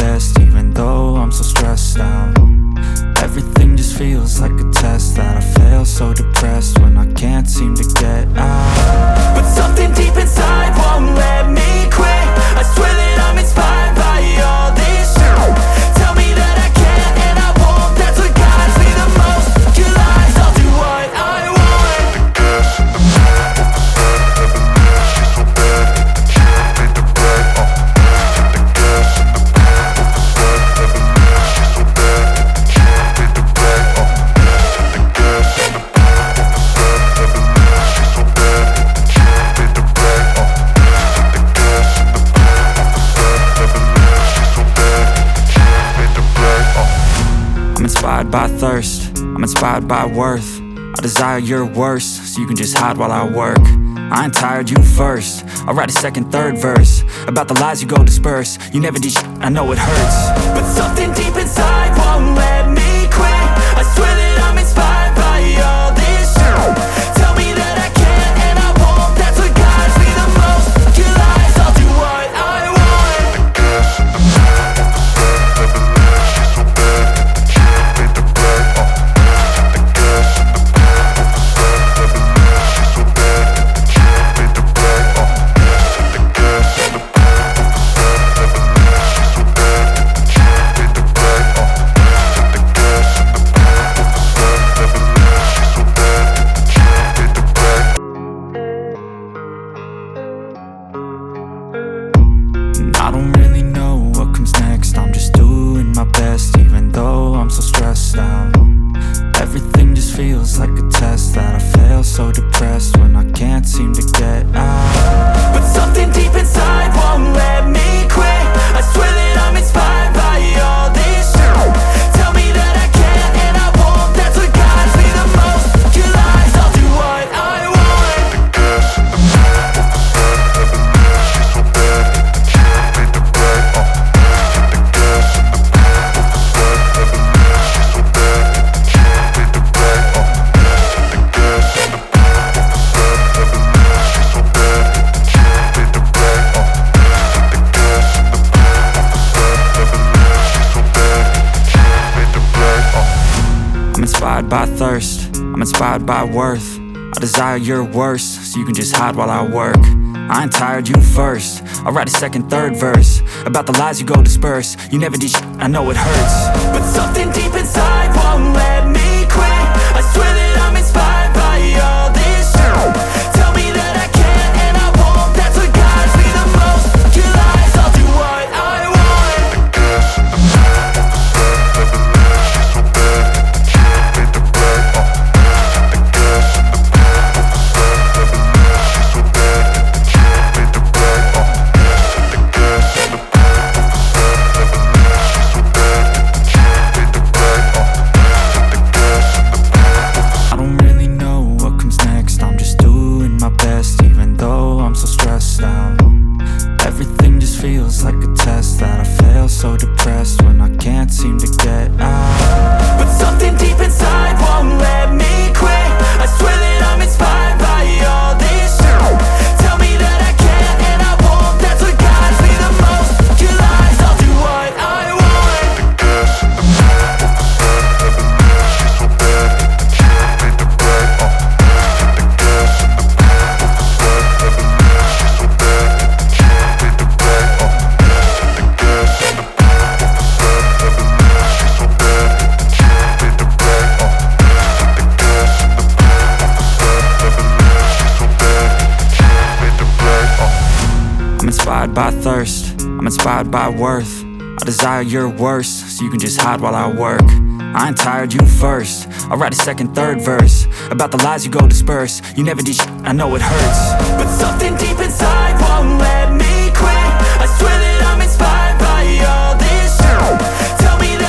best, even though I'm so stressed out. Everything just feels like a test that I fail, so depressed when I can't seem to get out. But something deep inside won't let me quit. I swear that I'm inspired by all this shit. Tell me that I can and I won't, that's what guides me the most. Your lies, I'll do what I want. I'm inspired by thirst, I'm inspired by worth. I desire your worst, so you can just hide while I work. I ain't tired, you first. I'll write a second, third verse about the lies you go disperse. You never did shit, I know it hurts. But something deep inside won't let me quit. I swear that I'm inspired by all this shit. Tell me that I can and I won't, that's what guides me the most. Your lies, I'll do what I want. I don't really know what comes next, I'm just doing my best, even though I'm so stressed out. Everything just feels like a test that I fail, so depressed when I can't seem to get out. But something deep inside won't let me quit. I swear that I'm inspired by all this shit. Tell me that I can and I won't, that's what guides me the most. Your lies, I'll do what I want. I'm inspired by thirst, I'm inspired by worth. I desire your worst, so you can just hide while I work. I ain't tired, you first. I'll write a second, third verse about the lies you go disperse. You never did shit, I know it hurts. But something deep inside won't let me quit. I swear that I'm inspired by all this shit. Tell me that I can and I won't, that's what guides me the most. Your lies, I'll do what I want. Everything just feels like a test that I fail, so depressed when I can't seem to get out. But something deep inside won't let me quit. I swear that I'm inspired by all this shit. Tell me that I can and I won't, that's what guides me the most. Your lies, I'll do what I want. I'm inspired by thirst, I'm inspired by worth. I desire your worst, so you can just hide while I work. I ain't tired, you first. I'll write a second, third verse about the lies you go disperse. You never did shit, I know it hurts. But something deep inside won't let